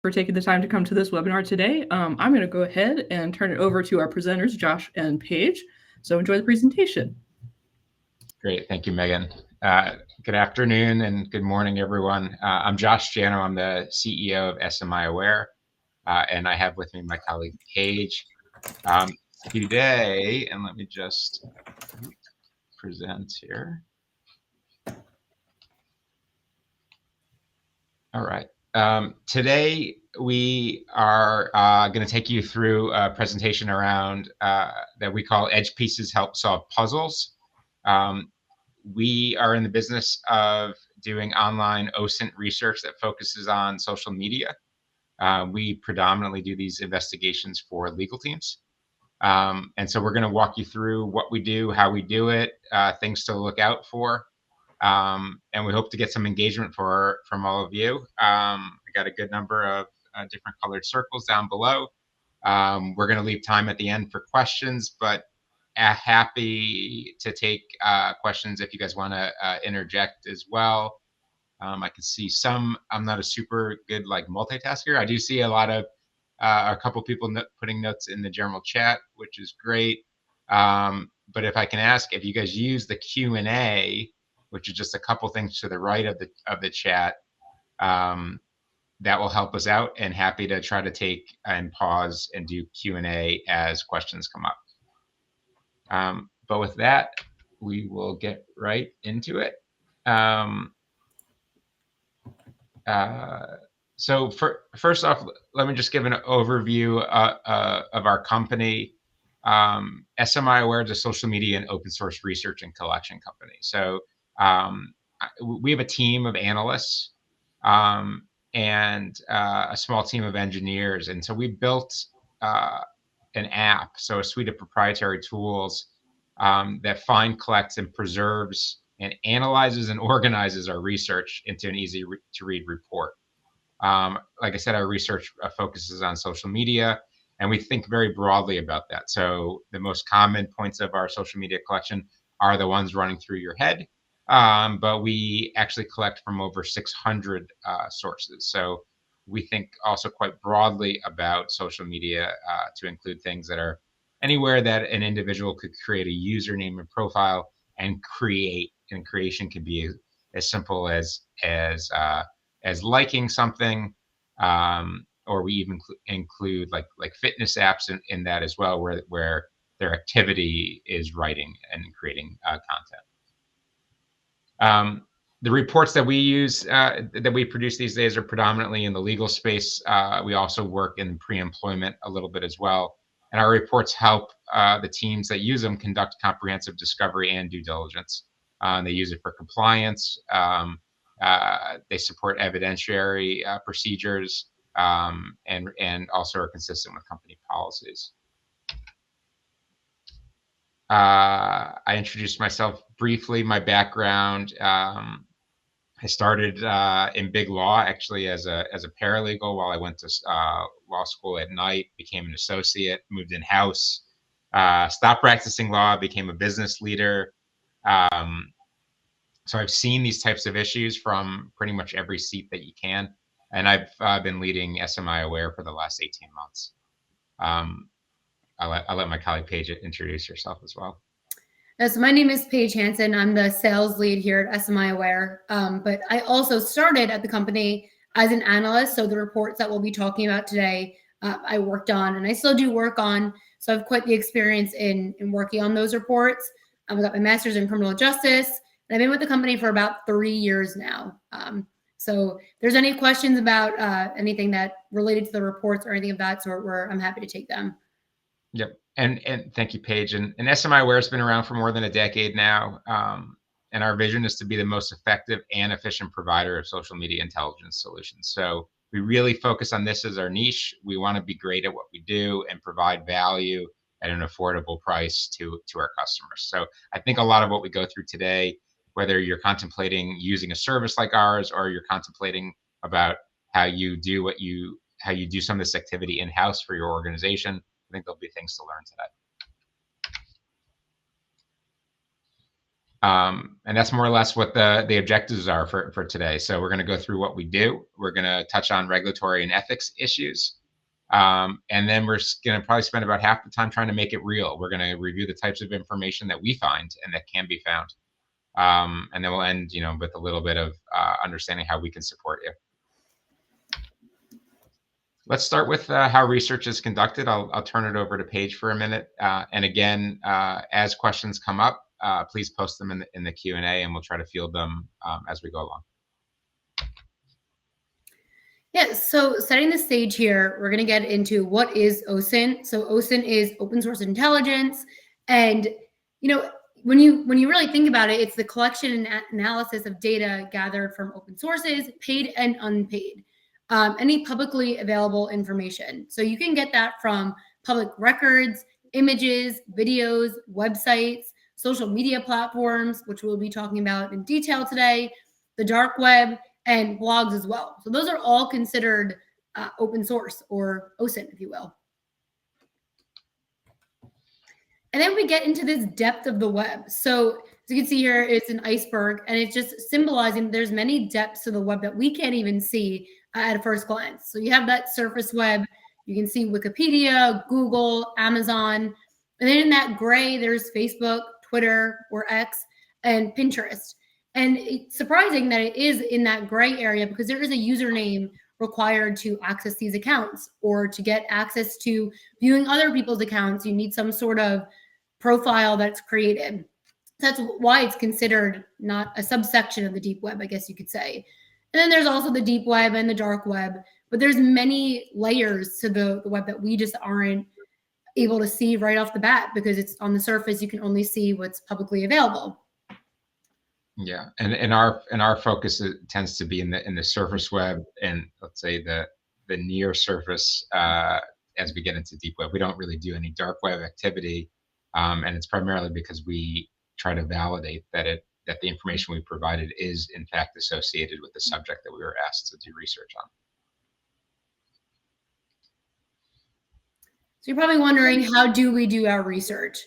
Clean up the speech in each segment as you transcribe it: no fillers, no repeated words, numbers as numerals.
for taking the time to come to this webinar today. I'm going to go ahead and turn it over to our presenters, Josh and Paige. So enjoy the presentation. Great, thank you, Megan. Good afternoon and good morning, everyone. I'm Josh Jano. I'm the CEO of SMI Aware, and I have with me my colleague Paige. Today, and let me just present here. All right. Today we are going to take you through a presentation around that we call Edge Pieces Help Solve Puzzles. We are in the business of doing online OSINT research that focuses on social media. We predominantly do these investigations for legal teams. And so we're going to walk you through what we do, how we do it, things to look out for. And we hope to get some engagement from all of you. I got a good number of different colored circles down below. We're going to leave time at the end for questions, but happy to take questions if you guys want to interject as well. I can see some. I'm not a super good multitasker. I do see a couple people putting notes in the general chat, which is great. But if I can ask, if you guys use the Q&A, which is just a couple things to the right of the chat, that will help us out, and happy to try to take and pause and do Q&A as questions come up. But with that, we will get right into it. So first off, let me just give an overview of our company. SMI Aware is a social media and open source research and collection company. So we have a team of analysts and a small team of engineers. And so we built an app, so a suite of proprietary tools that find, collects, and preserves and analyzes and organizes our research into an easy to read report. Like I said, our research focuses on social media, and we think very broadly about that. So the most common points of our social media collection are the ones running through your head, but we actually collect from over 600 sources. So we think also quite broadly about social media to include things that are anywhere that an individual could create a username and profile and create. And creation can be as simple as liking something, or we even include like fitness apps in that as well, where their activity is writing and creating content. The reports that we use, that we produce these days, are predominantly in the legal space. We also work in pre-employment a little bit as well. And our reports help the teams that use them conduct comprehensive discovery and due diligence. They use it for compliance. They support evidentiary procedures, and also are consistent with company policies. I introduced myself briefly, my background. I started in big law, actually, as a paralegal while I went to law school at night, became an associate, moved in-house, stopped practicing law, became a business leader. So I've seen these types of issues from pretty much every seat that you can. And I've been leading SMI Aware for the last 18 months. I'll let my colleague Paige introduce herself as well. So my name is Paige Hansen. I'm the sales lead here at SMI Aware. But I also started at the company as an analyst. So the reports that we'll be talking about today, I worked on, and I still do work on. So I have quite the experience in working on those reports. I got my master's in criminal justice, and I've been with the company for about 3 years now. So if there's any questions about anything that related to the reports or anything of that sort, I'm happy to take them. Yep. And thank you, Paige. And SMI Aware has been around for more than a decade now. And our vision is to be the most effective and efficient provider of social media intelligence solutions. So we really focus on this as our niche. We want to be great at what we do and provide value at an affordable price to our customers. So I think a lot of what we go through today, whether you're contemplating using a service like ours, or you're contemplating about how you do some of this activity in-house for your organization, I think there'll be things to learn And that's more or less what the objectives are for today. So we're going to go through what we do. We're going to touch on regulatory and ethics issues. And then we're going to probably spend about half the time trying to make it real. We're going to review the types of information that we find and that can be found. And then we'll end, with a little bit of understanding how we can support you. Let's start with how research is conducted. I'll turn it over to Paige for a minute. And again, as questions come up, please post them in the Q&A, and we'll try to field them as we go along. Yeah, so setting the stage here, we're going to get into what is OSINT. So OSINT is open source intelligence, and when you really think about it, it's the collection and analysis of data gathered from open sources, paid and unpaid, any publicly available information. So you can get that from public records, images, videos, websites, social media platforms, which we'll be talking about in detail today, the dark web, and blogs as well. So those are all considered open source, or OSINT, if you will. And then we get into this depth of the web. So as you can see here, it's an iceberg, and it's just symbolizing there's many depths to the web that we can't even see at a first glance. So you have that surface web. You can see Wikipedia, Google, Amazon. And then in that gray, there's Facebook, Twitter, or X, and Pinterest. And it's surprising that it is in that gray area because there is a username required to access these accounts, or to get access to viewing other people's accounts. You need some sort of profile that's created. That's why it's considered not a subsection of the deep web, I guess you could say. And then there's also the deep web and the dark web, but there's many layers to the web that we just aren't able to see right off the bat because it's on the surface. You can only see what's publicly available. Yeah, and our focus tends to be in the surface web, and let's say the near surface as we get into deep web. We don't really do any dark web activity, and it's primarily because we try to validate that the information we provided is in fact associated with the subject that we were asked to do research on. So you're probably wondering, how do we do our research?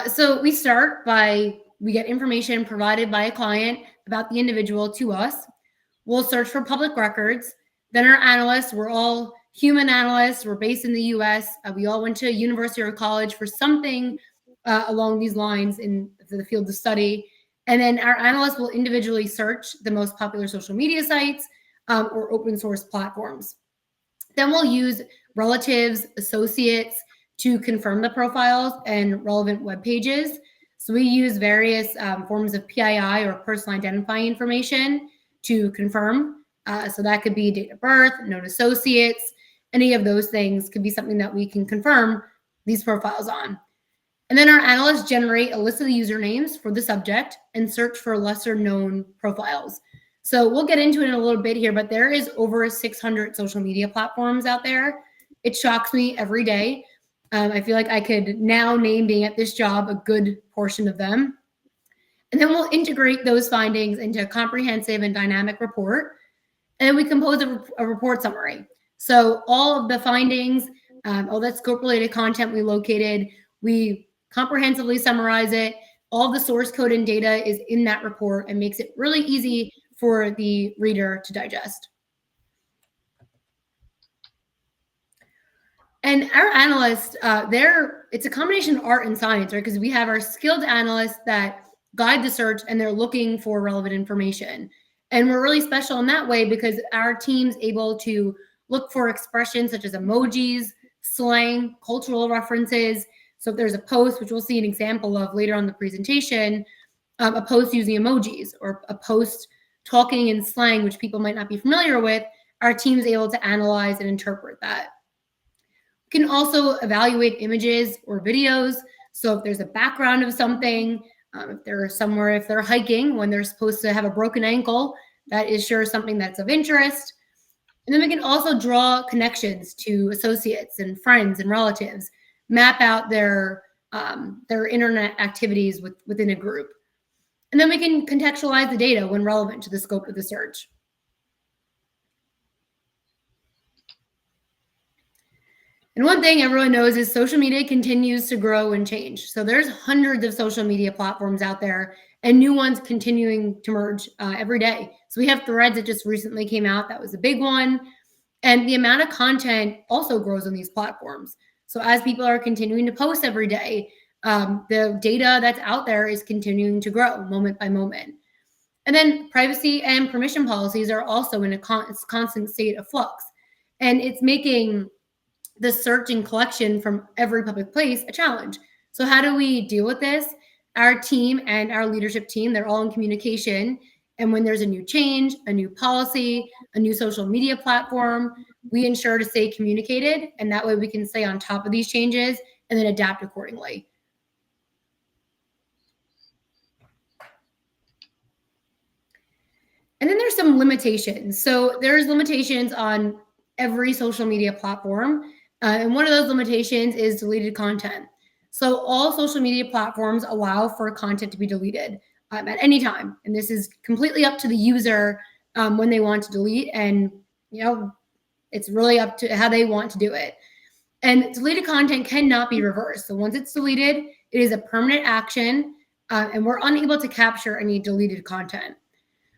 So we start by, we get information provided by a client about the individual to us. We'll search for public records. Then our analysts, we're all human analysts. We're based in the US. We all went to university or college for something along these lines in the field of study. And then our analysts will individually search the most popular social media sites or open source platforms. Then we'll use relatives, associates to confirm the profiles and relevant web pages. So we use various forms of PII, or personal identifying information, to confirm. So that could be date of birth, known associates, any of those things could be something that we can confirm these profiles on. And then our analysts generate a list of the usernames for the subject and search for lesser known profiles. So we'll get into it in a little bit here, but there is over 600 social media platforms out there. It shocks me every day. I feel like I could now name, being at this job, a good portion of them. And then we'll integrate those findings into a comprehensive and dynamic report. And then we compose a report summary. So all of the findings, all that scope-related content we located, we comprehensively summarize it. All the source code and data is in that report and makes it really easy for the reader to digest. And our analysts, it's a combination of art and science, right? Because we have our skilled analysts that guide the search and they're looking for relevant information. And we're really special in that way because our team's able to look for expressions such as emojis, slang, cultural references. So if there's a post, which we'll see an example of later on the presentation, a post using emojis, or a post talking in slang, which people might not be familiar with, our team's able to analyze and interpret that. We can also evaluate images or videos. So if there's a background of something, if they're hiking when they're supposed to have a broken ankle, that is sure something that's of interest. And then we can also draw connections to associates and friends and relatives, map out their internet activities within a group. And then we can contextualize the data when relevant to the scope of the search. And one thing everyone knows is social media continues to grow and change. So there's hundreds of social media platforms out there and new ones continuing to merge every day. So we have Threads that just recently came out. That was a big one. And the amount of content also grows on these platforms. So as people are continuing to post every day, the data that's out there is continuing to grow moment by moment. And then privacy and permission policies are also in a constant state of flux. And it's making the search and collection from every public place a challenge. So how do we deal with this? Our team and our leadership team, they're all in communication. And when there's a new change, a new policy, a new social media platform, we ensure to stay communicated. And that way we can stay on top of these changes and then adapt accordingly. And then there's some limitations. So there's limitations on every social media platform. And one of those limitations is deleted content. So all social media platforms allow for content to be deleted at any time. And this is completely up to the user when they want to delete. And, it's really up to how they want to do it. And deleted content cannot be reversed. So once it's deleted, it is a permanent action, and we're unable to capture any deleted content.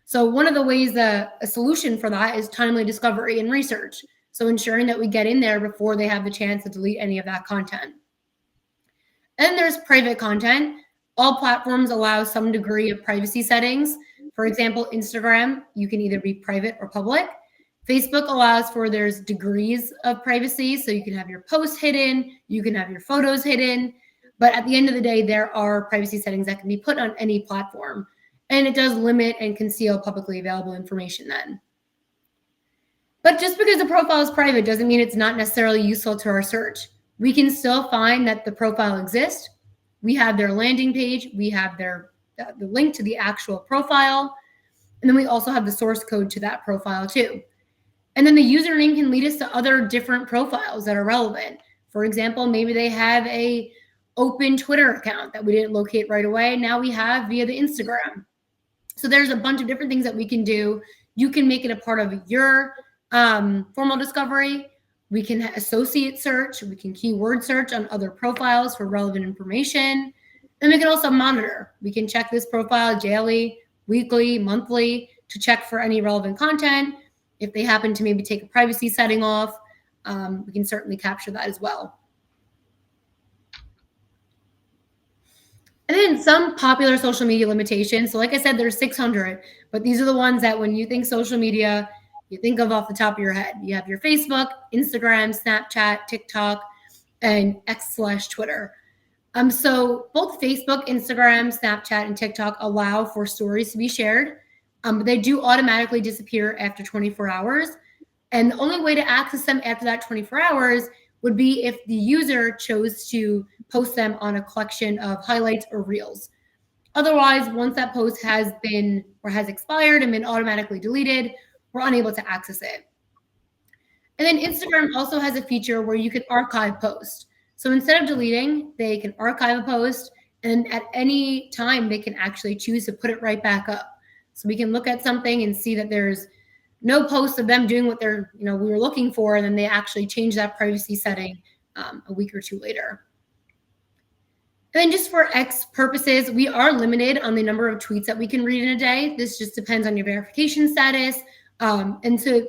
So one of the ways that a solution for that is timely discovery and research. So ensuring that we get in there before they have the chance to delete any of that content. And then there's private content. All platforms allow some degree of privacy settings. For example, Instagram, you can either be private or public. Facebook allows for there's degrees of privacy. So you can have your posts hidden, you can have your photos hidden. But at the end of the day, there are privacy settings that can be put on any platform. And it does limit and conceal publicly available information then. But just because the profile is private doesn't mean it's not necessarily useful to our search. We can still find that the profile exists. We have their landing page. We have the link to the actual profile. And then we also have the source code to that profile too. And then the username can lead us to other different profiles that are relevant. For example, maybe they have a open Twitter account that we didn't locate right away. Now we have via the Instagram. So there's a bunch of different things that we can do. You can make it a part of your formal discovery. We can associate search. We can keyword search on other profiles for relevant information. And we can also monitor. We can check this profile daily, weekly, monthly to check for any relevant content. If they happen to maybe take a privacy setting off, we can certainly capture that as well. And then some popular social media limitations. So like I said, there's 600, but these are the ones that when you think social media, you think of off the top of your head. You have your Facebook, Instagram, Snapchat, TikTok, and X/Twitter. So both Facebook, Instagram, Snapchat, and TikTok allow for stories to be shared, but they do automatically disappear after 24 hours. And the only way to access them after that 24 hours would be if the user chose to post them on a collection of highlights or reels. Otherwise, once that post has been or has expired and been automatically deleted, we're unable to access it. And then Instagram also has a feature where you can archive posts. So instead of deleting, they can archive a post, and at any time they can actually choose to put it right back up. So we can look at something and see that there's no post of them doing what we were looking for, and then they actually change that privacy setting a week or two later. And then just for X purposes, we are limited on the number of tweets that we can read in a day. This just depends on your verification status. And to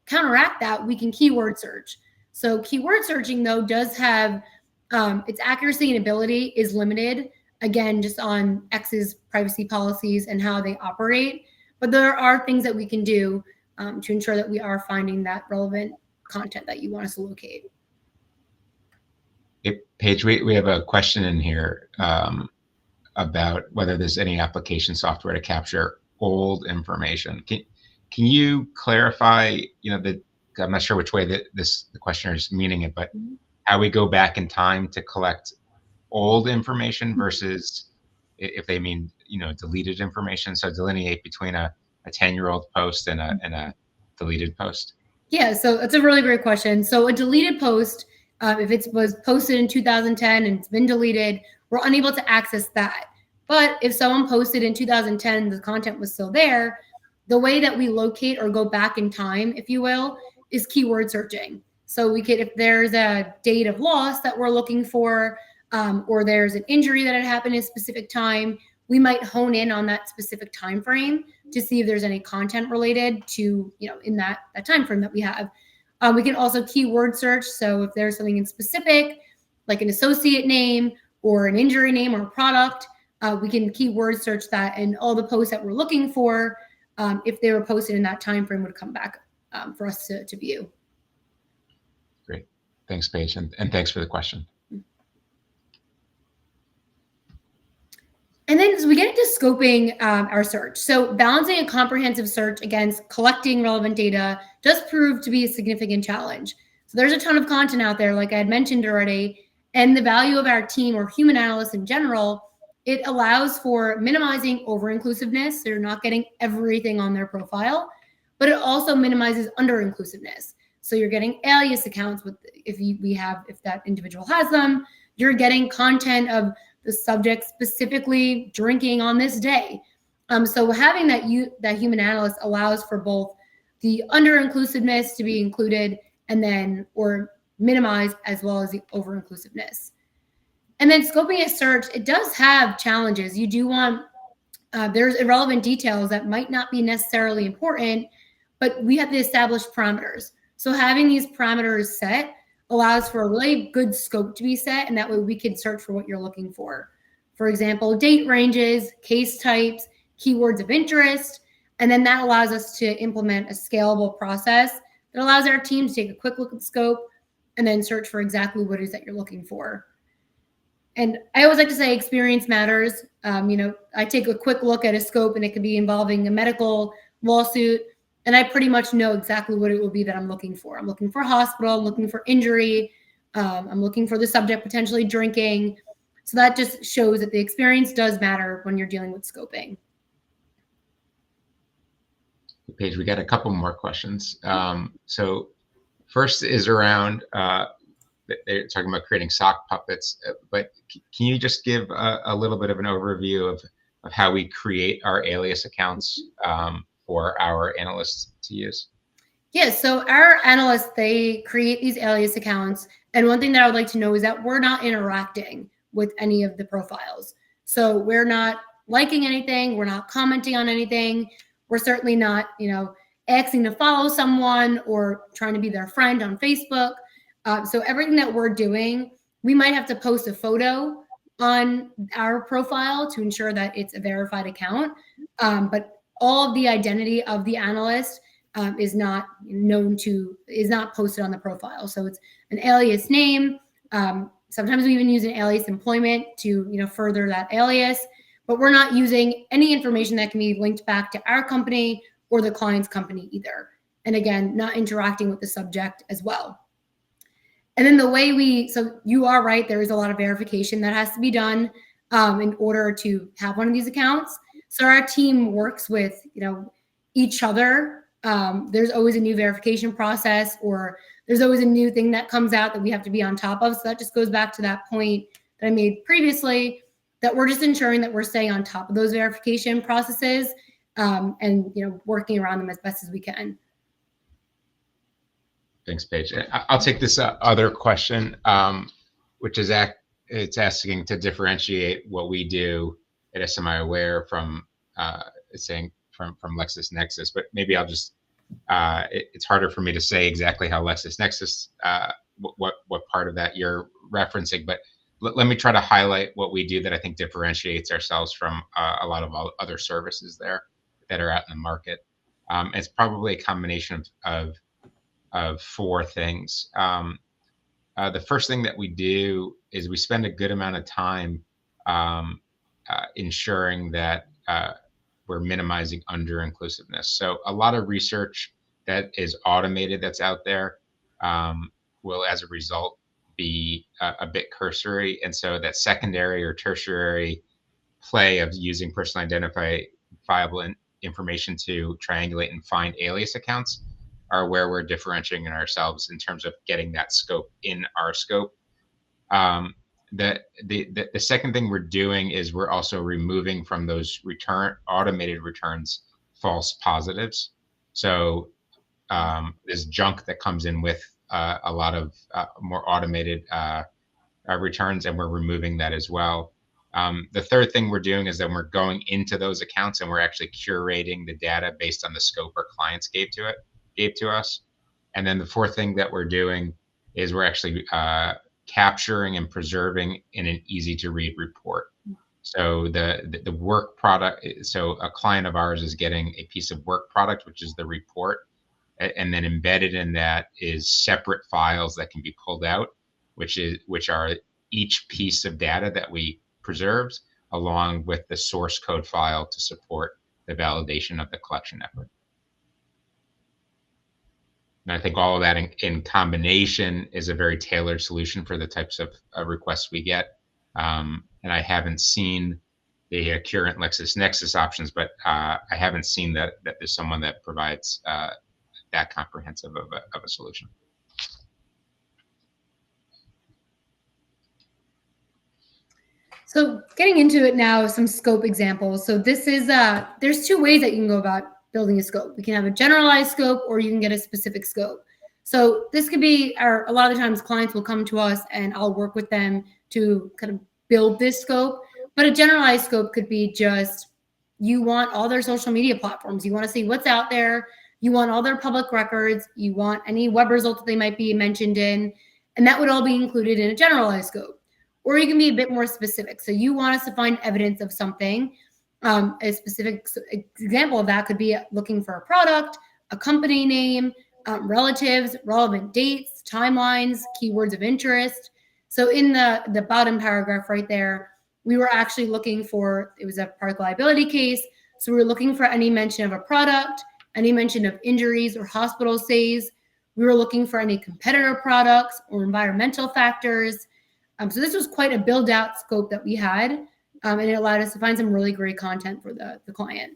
counteract that, we can keyword search. So keyword searching, though, does have its accuracy and ability is limited, again, just on X's privacy policies and how they operate. But there are things that we can do to ensure that we are finding that relevant content that you want us to locate. Paige, we have a question in here about whether there's any application software to capture old information. Can you clarify, I'm not sure which way the questioner is meaning it, but how we go back in time to collect old information versus if they mean, deleted information. So delineate between a 10-year-old post and a deleted post. Yeah, so that's a really great question. So a deleted post, if it was posted in 2010 and it's been deleted, we're unable to access that. But if someone posted in 2010, the content was still there, the way that we locate or go back in time, if you will, is keyword searching. So we could, if there's a date of loss that we're looking for, or there's an injury that had happened at a specific time, we might hone in on that specific time frame to see if there's any content related to, in that time frame that we have. We can also keyword search. So if there's something in specific, like an associate name or an injury name or a product, we can keyword search that, and all the posts that we're looking for, if they were posted in that time frame, would come back for us to view. Great. Thanks, Paige. And thanks for the question. And then as we get into scoping our search, so balancing a comprehensive search against collecting relevant data does prove to be a significant challenge. So there's a ton of content out there, like I had mentioned already, and the value of our team or human analysts in general, it allows for minimizing over-inclusiveness. So you're not getting everything on their profile, but it also minimizes under-inclusiveness. So you're getting alias accounts if that individual has them. You're getting content of the subject specifically drinking on this day. So having that human analyst allows for both the under-inclusiveness to be included or minimized, as well as the over-inclusiveness. And then scoping a search, it does have challenges. You do want, there's irrelevant details that might not be necessarily important, but we have to establish parameters. So having these parameters set allows for a really good scope to be set, and that way we can search for what you're looking for. For example, date ranges, case types, keywords of interest, and then that allows us to implement a scalable process that allows our team to take a quick look at the scope and then search for exactly what it is that you're looking for. And I always like to say experience matters. I take a quick look at a scope and it could be involving a medical lawsuit, and I pretty much know exactly what it will be that I'm looking for. I'm looking for hospital, I'm looking for injury, I'm looking for the subject potentially drinking. So that just shows that the experience does matter when you're dealing with scoping. Paige, we got a couple more questions. So first is around, they're talking about creating sock puppets, but can you just give a little bit of an overview of how we create our alias accounts for our analysts to use? Yeah, so our analysts, they create these alias accounts. And one thing that I would like to know is that we're not interacting with any of the profiles. So we're not liking anything, we're not commenting on anything. We're certainly not, asking to follow someone or trying to be their friend on Facebook. So everything that we're doing, we might have to post a photo on our profile to ensure that it's a verified account. But all of the identity of the analyst is not posted on the profile. So it's an alias name. Sometimes we even use an alias employment to, further that alias, but we're not using any information that can be linked back to our company or the client's company either. And again, not interacting with the subject as well. And then so you are right, there is a lot of verification that has to be done in order to have one of these accounts. So our team works with, each other. There's always a new verification process, or there's always a new thing that comes out that we have to be on top of. So that just goes back to that point that I made previously, that we're just ensuring that we're staying on top of those verification processes and working around them as best as we can. Thanks, Paige. I'll take this other question, which is it's asking to differentiate what we do at SMI Aware from it's saying from LexisNexis, but maybe I'll just it's harder for me to say exactly how LexisNexis what part of that you're referencing, but let me try to highlight what we do that I think differentiates ourselves from a lot of other services there that are out in the market. It's probably a combination of four things. The first thing that we do is we spend a good amount of time ensuring that we're minimizing under-inclusiveness. So a lot of research that is automated that's out there will, as a result, be a bit cursory. And so that secondary or tertiary play of using personally identifiable information to triangulate and find alias accounts are where we're differentiating ourselves in terms of getting that scope in our scope. The second thing we're doing is we're also removing from those automated returns false positives. So there's junk that comes in with a lot of more automated returns, and we're removing that as well. The third thing we're doing is that we're going into those accounts and we're actually curating the data based on the scope our clients gave to us. And then the fourth thing that we're doing is we're actually capturing and preserving in an easy to read report. So the work product, so a client of ours is getting a piece of work product, which is the report, and then embedded in that is separate files that can be pulled out, which are each piece of data that we preserved, along with the source code file to support the validation of the collection effort. And I think all of that in combination is a very tailored solution for the types of requests we get. And I haven't seen the Accurint LexisNexis options, but I haven't seen that there's someone that provides that comprehensive of a solution. So getting into it now, some scope examples. So this is, there's two ways that you can go about building a scope. We can have a generalized scope, or you can get a specific scope. So this could be, a lot of the times clients will come to us and I'll work with them to kind of build this scope. But a generalized scope could be just, you want all their social media platforms. You want to see what's out there. You want all their public records. You want any web results that they might be mentioned in. And that would all be included in a generalized scope. Or you can be a bit more specific. So you want us to find evidence of something. A specific example of that could be looking for a product, a company name, relatives, relevant dates, timelines, keywords of interest. So in the bottom paragraph right there, we were actually looking for, it was a product liability case. So we were looking for any mention of a product, any mention of injuries or hospital stays. We were looking for any competitor products or environmental factors. So this was quite a build out scope that we had, and it allowed us to find some really great content for the client.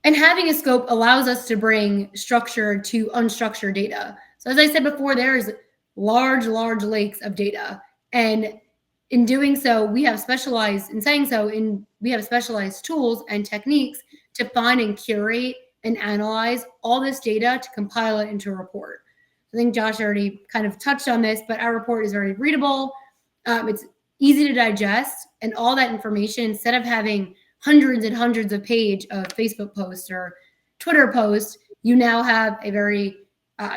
And having a scope allows us to bring structured to unstructured data. So as I said before, there's large lakes of data. And in doing so, we have specialized tools and techniques to find and curate and analyze all this data to compile it into a report. I think Josh already kind of touched on this, but our report is very readable. It's easy to digest, and all that information, instead of having hundreds and hundreds of pages of Facebook posts or Twitter posts, you now have a very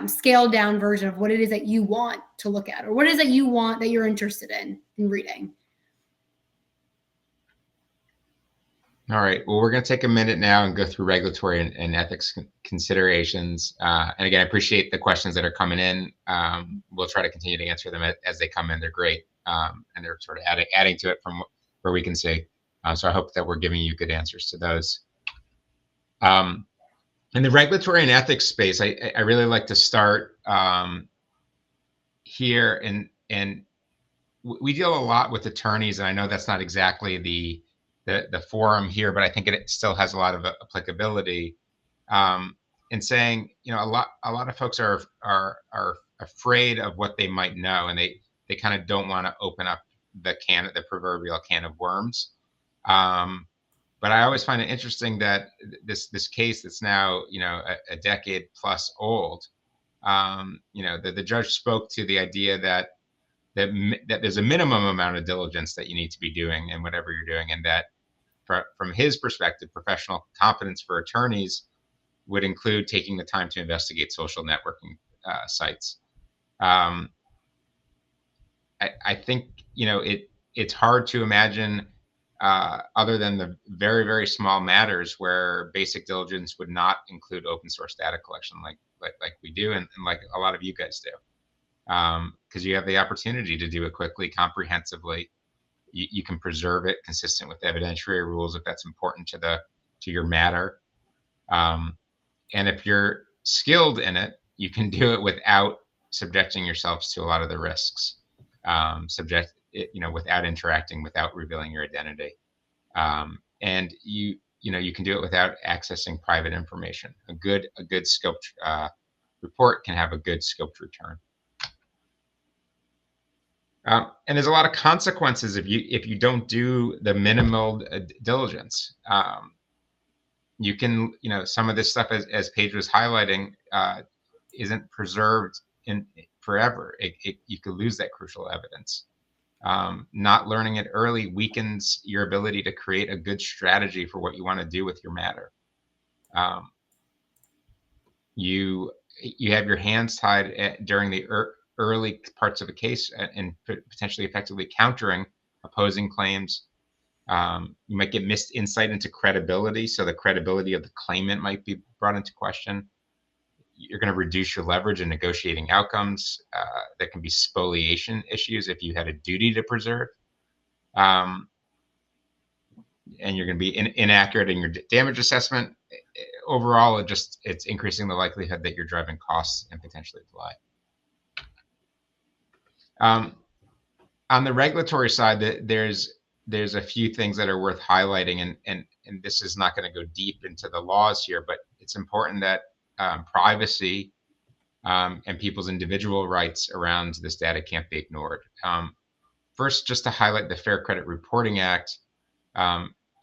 scaled down version of what it is that you want to look at, or what it is that you want, that you're interested in reading. All right. Well, we're going to take a minute now and go through regulatory and ethics considerations. And again, I appreciate the questions that are coming in. We'll try to continue to answer them as they come in. They're great. And they're sort of adding to it from where we can see. So I hope that we're giving you good answers to those. In the regulatory and ethics space, I really like to start here. And we deal a lot with attorneys, and I know that's not exactly the forum here, but I think it still has a lot of applicability in saying, you know, a lot of folks are afraid of what they might know, and they kind of don't want to open up the proverbial can of worms. But I always find it interesting that this case that's now, you know, a decade plus old, you know, the judge spoke to the idea that there's a minimum amount of diligence that you need to be doing in whatever you're doing, and that from his perspective, professional competence for attorneys would include taking the time to investigate social networking sites. I think, you know, it's hard to imagine other than the very, very small matters where basic diligence would not include open source data collection like we do, and like a lot of you guys do. Because you have the opportunity to do it quickly, comprehensively. You can preserve it consistent with evidentiary rules if that's important to your matter. And if you're skilled in it, you can do it without subjecting yourselves to a lot of the risks. Without interacting, without revealing your identity. And you can do it without accessing private information. A good scoped report can have a good scoped return. And there's a lot of consequences if you don't do the minimal diligence. you can, some of this stuff, as Paige was highlighting, isn't preserved in forever. You could lose that crucial evidence. Not learning it early weakens your ability to create a good strategy for what you want to do with your matter. You have your hands tied during the early parts of a case and potentially effectively countering opposing claims. You might get missed insight into credibility, so the credibility of the claimant might be brought into question. You're going to reduce your leverage in negotiating outcomes. There can be spoliation issues if you had a duty to preserve. And you're going to be inaccurate in your damage assessment. Overall, it's increasing the likelihood that you're driving costs and potentially delay. On the regulatory side, there's a few things that are worth highlighting, and this is not going to go deep into the laws here, but it's important that privacy and people's individual rights around this data can't be ignored. First, just to highlight the Fair Credit Reporting Act,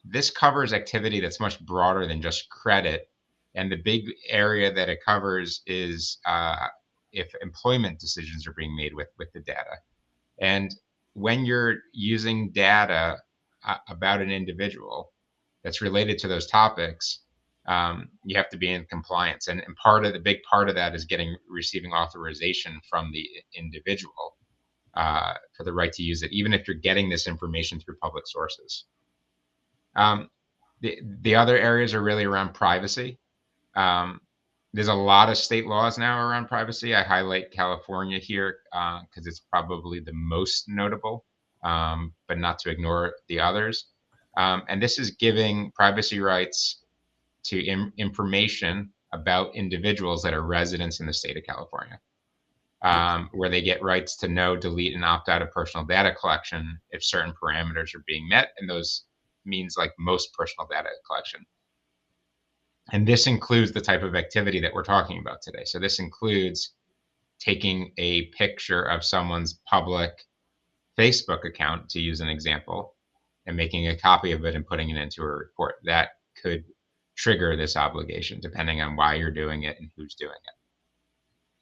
this covers activity that's much broader than just credit. And the big area that it covers is if employment decisions are being made with the data. And when you're using data about an individual that's related to those topics, you have to be in compliance. And the big part of that is receiving authorization from the individual for the right to use it, even if you're getting this information through public sources. The other areas are really around privacy. There's a lot of state laws now around privacy. I highlight California here because it's probably the most notable, but not to ignore the others. And this is giving privacy rights to information about individuals that are residents in the state of California, where they get rights to know, delete, and opt out of personal data collection if certain parameters are being met, and those means like most personal data collection. And this includes the type of activity that we're talking about today. So this includes taking a picture of someone's public Facebook account, to use an example, and making a copy of it and putting it into a report. That could trigger this obligation, depending on why you're doing it and who's doing it.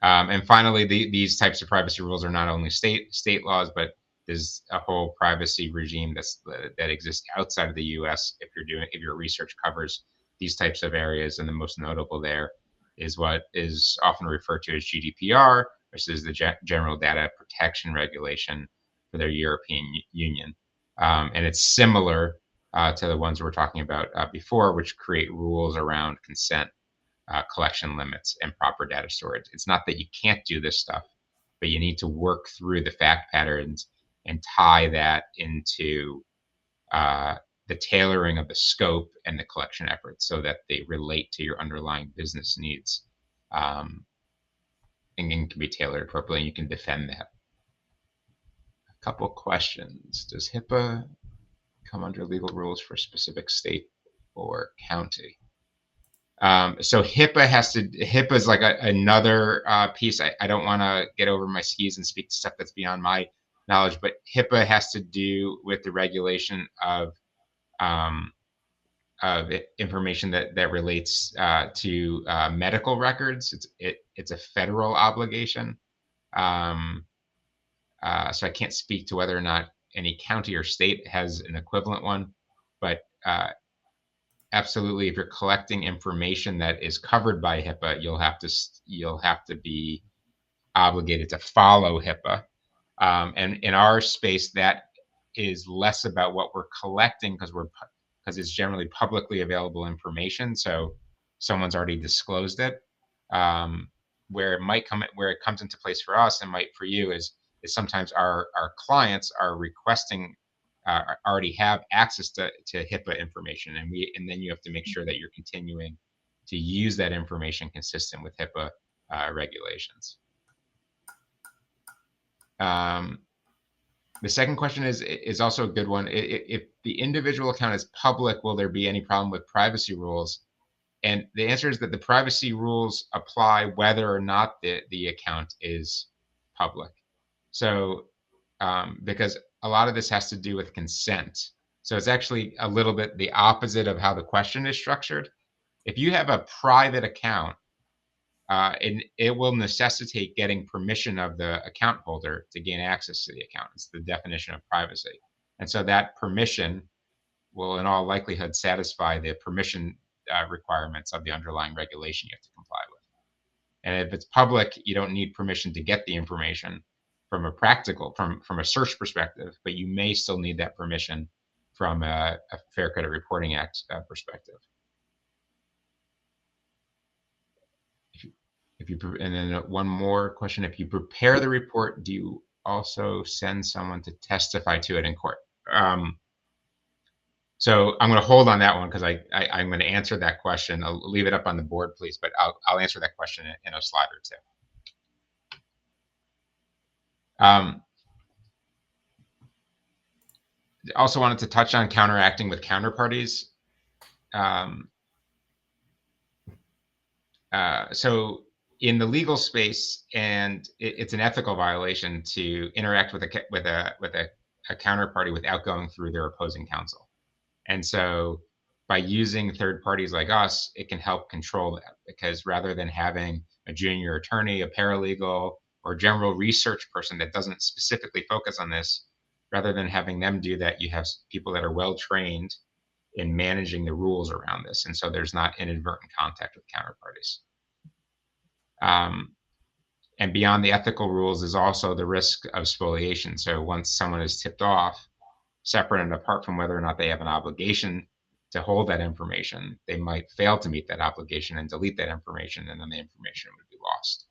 And finally, these types of privacy rules are not only state laws, but there's a whole privacy regime that exists outside of the U.S. If your research covers these types of areas, and the most notable there is what is often referred to as GDPR, which is the General Data Protection Regulation for the European Union. And it's similar to the ones we were talking about before, which create rules around consent, collection limits, and proper data storage. It's not that you can't do this stuff, but you need to work through the fact patterns and tie that into the tailoring of the scope and the collection efforts so that they relate to your underlying business needs, and can be tailored appropriately, and you can defend that. A couple questions. Does HIPAA come under legal rules for a specific state or county? So HIPAA is like another piece. I don't want to get over my skis and speak to stuff that's beyond my knowledge, but HIPAA has to do with the regulation of information that relates to medical records. It's a federal obligation. So I can't speak to whether or not any county or state has an equivalent one, but absolutely, if you're collecting information that is covered by HIPAA, you'll have to be obligated to follow HIPAA. And in our space, that is less about what we're collecting because it's generally publicly available information. So someone's already disclosed it. Where it comes into place for us and might for you is sometimes our clients are requesting already have access to HIPAA information, and then you have to make sure that you're continuing to use that information consistent with HIPAA regulations. The second question is also a good one. If the individual account is public, will there be any problem with privacy rules? And the answer is that the privacy rules apply whether or not the account is public. So because a lot of this has to do with consent. So it's actually a little bit the opposite of how the question is structured. If you have a private account, and it will necessitate getting permission of the account holder to gain access to the account. It's the definition of privacy. And so that permission will in all likelihood satisfy the permission requirements of the underlying regulation you have to comply with. And if it's public, you don't need permission to get the information from a practical, from a search perspective, but you may still need that permission from a Fair Credit Reporting Act perspective. And then one more question, if you prepare the report, do you also send someone to testify to it in court? So I'm going to hold on that one because I'm going to answer that question. I'll leave it up on the board, please, but I'll answer that question in a slide or two. Also wanted to touch on counteracting with counterparties. So in the legal space, and it's an ethical violation to interact with a counterparty without going through their opposing counsel. And so by using third parties like us, it can help control that, because rather than having a junior attorney, a paralegal, or general research person that doesn't specifically focus on this, rather than having them do that, you have people that are well trained in managing the rules around this. And so there's not inadvertent contact with counterparties. And beyond the ethical rules is also the risk of spoliation. So once someone is tipped off, separate and apart from whether or not they have an obligation to hold that information, they might fail to meet that obligation and delete that information, and then the information would be lost.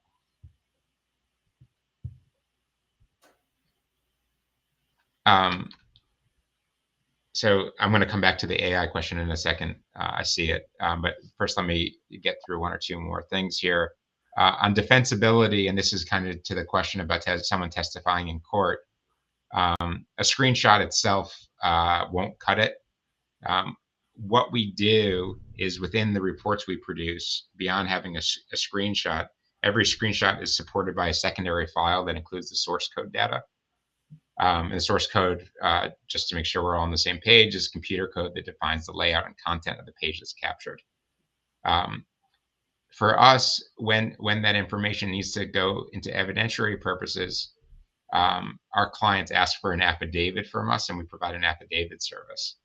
So I'm going to come back to the AI question in a second. I see it. But first, let me get through one or two more things here. On defensibility, and this is kind of to the question about someone testifying in court, a screenshot itself won't cut it. What we do is within the reports we produce, beyond having a screenshot, every screenshot is supported by a secondary file that includes the source code data. And the source code, just to make sure we're all on the same page, is computer code that defines the layout and content of the page that's captured. For us, when that information needs to go into evidentiary purposes, our clients ask for an affidavit from us, and we provide an affidavit service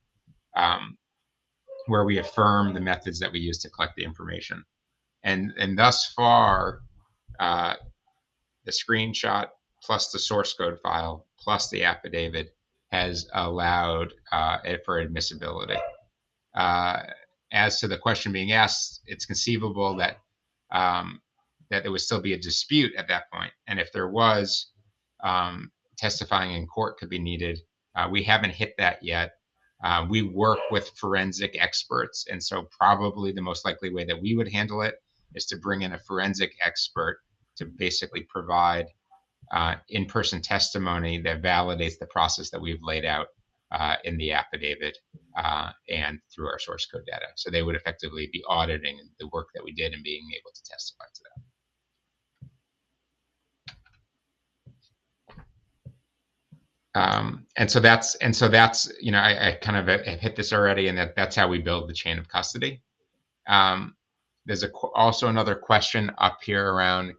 where we affirm the methods that we use to collect the information. And thus far, the screenshot plus the source code file plus the affidavit has allowed it for admissibility. As to the question being asked, it's conceivable that that there would still be a dispute at that point. And if there was, testifying in court could be needed. We haven't hit that yet. We work with forensic experts, and so probably the most likely way that we would handle it is to bring in a forensic expert to basically provide in-person testimony that validates the process that we've laid out in the affidavit and through our source code data. So they would effectively be auditing the work that we did and being able to testify to that. And so that's, you know, I kind of have hit this already, and that's how we build the chain of custody. There's also another question up here around,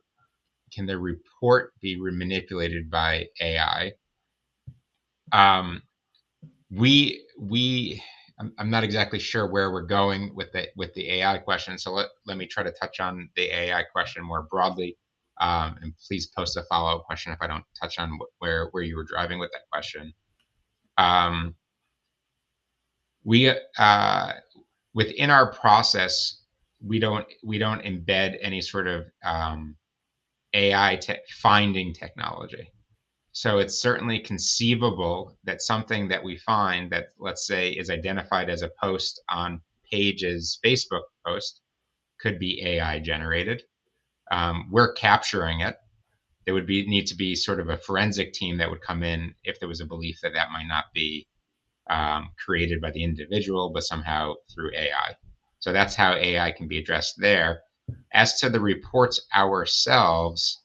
can the report be manipulated by AI? I'm not exactly sure where we're going with the AI question, so let me try to touch on the AI question more broadly. And please post a follow-up question if I don't touch on where you were driving with that question. Within our process, we don't embed any sort of AI finding technology. So it's certainly conceivable that something that we find that, let's say, is identified as a post on Page's Facebook post could be AI generated. We're capturing it. There would need to be sort of a forensic team that would come in if there was a belief that that might not be created by the individual, but somehow through AI. So that's how AI can be addressed there. As to the reports ourselves,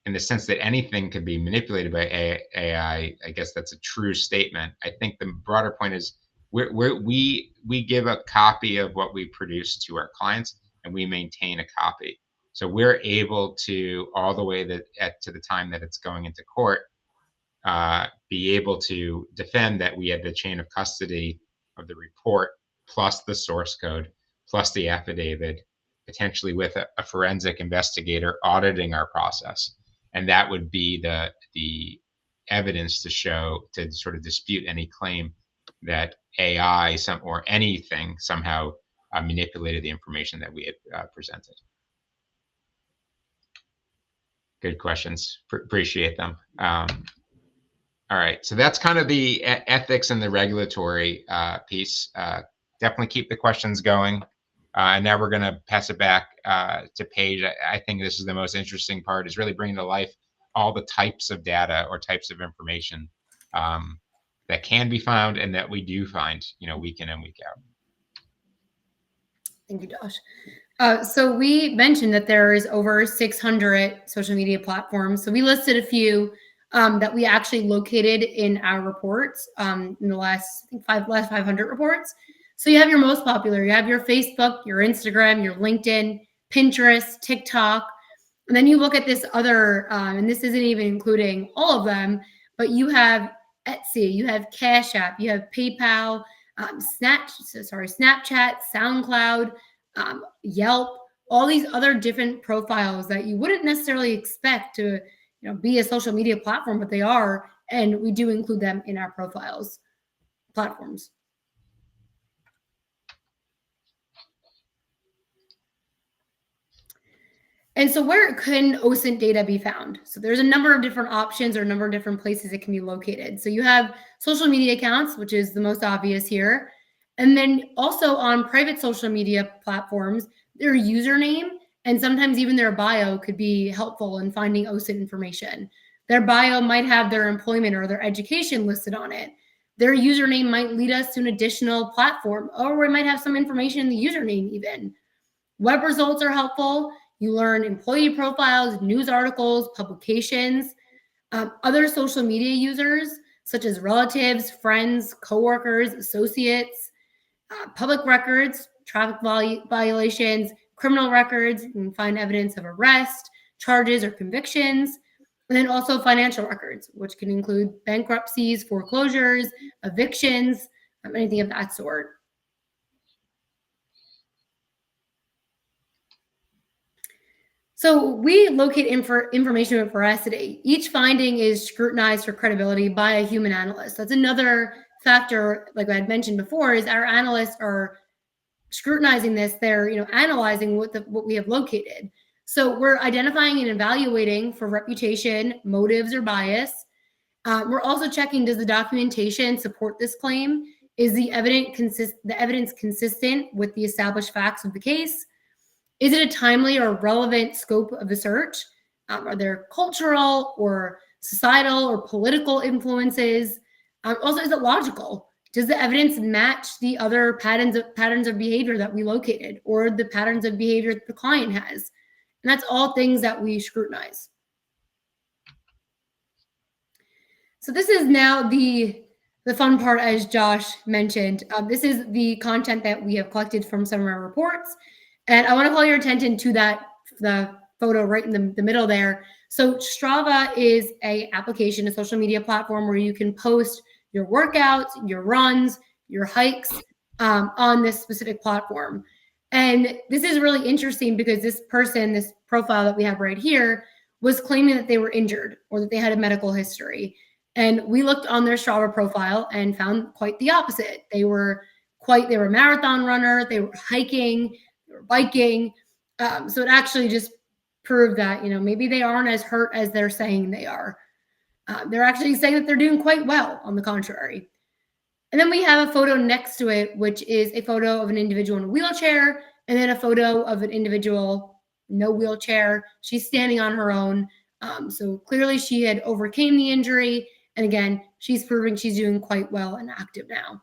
in the sense that anything could be manipulated by AI, I guess that's a true statement. I think the broader point is we give a copy of what we produce to our clients, and we maintain a copy. So we're able to, all the way to the time that it's going into court, be able to defend that we had the chain of custody of the report, plus the source code, plus the affidavit, potentially with a forensic investigator auditing our process. And that would be the evidence to show, to sort of dispute any claim that AI or anything somehow manipulated the information that we had presented. Good questions. Appreciate them. All right, so that's kind of the ethics and the regulatory piece. Definitely keep the questions going. And now we're going to pass it back to Paige. I think this is the most interesting part, is really bringing to life all the types of data or types of information that can be found and that we do find, week in and week out. Thank you, Josh. So we mentioned that there is over 600 social media platforms. So we listed a few that we actually located in our reports in the last 500 reports. So you have your most popular, you have your Facebook, your Instagram, your LinkedIn, Pinterest, TikTok. And then you look at this other, and this isn't even including all of them, but you have Etsy, you have Cash App, you have PayPal, Snapchat, SoundCloud, Yelp, all these other different profiles that you wouldn't necessarily expect to be a social media platform, but they are, and we do include them in our platforms. And so where can OSINT data be found? So there's a number of different options or a number of different places it can be located. So you have social media accounts, which is the most obvious here. And then also on private social media platforms, their username and sometimes even their bio could be helpful in finding OSINT information. Their bio might have their employment or their education listed on it. Their username might lead us to an additional platform, or we might have some information in the username even. Web results are helpful. You learn employee profiles, news articles, publications. Other social media users, such as relatives, friends, coworkers, associates, public records, traffic violations, criminal records. You can find evidence of arrest, charges, or convictions. And then also financial records, which can include bankruptcies, foreclosures, evictions, anything of that sort. So we locate information with veracity. Each finding is scrutinized for credibility by a human analyst. That's another factor, like I had mentioned before, is our analysts are scrutinizing this. They're analyzing what we have located. So we're identifying and evaluating for reputation, motives, or bias. We're also checking, does the documentation support this claim? Is the evidence consistent with the established facts of the case? Is it a timely or relevant scope of the search? Are there cultural or societal or political influences? Also, is it logical? Does the evidence match the other patterns of behavior that we located, or the patterns of behavior that the client has? And that's all things that we scrutinize. So this is now the fun part, as Josh mentioned. This is the content that we have collected from some of our reports. And I want to call your attention to the photo right in the middle there. So Strava is an application, a social media platform where you can post your workouts, your runs, your hikes on this specific platform. And this is really interesting because this profile that we have right here, was claiming that they were injured or that they had a medical history. And we looked on their Strava profile and found quite the opposite. They were a marathon runner, they were hiking, they were biking. So it actually just proved that, maybe they aren't as hurt as they're saying they are. They're actually saying that they're doing quite well, on the contrary. And then we have a photo next to it, which is a photo of an individual in a wheelchair, and then a photo of an individual, no wheelchair. She's standing on her own. So clearly she had overcame the injury. And again, she's proving she's doing quite well and active now.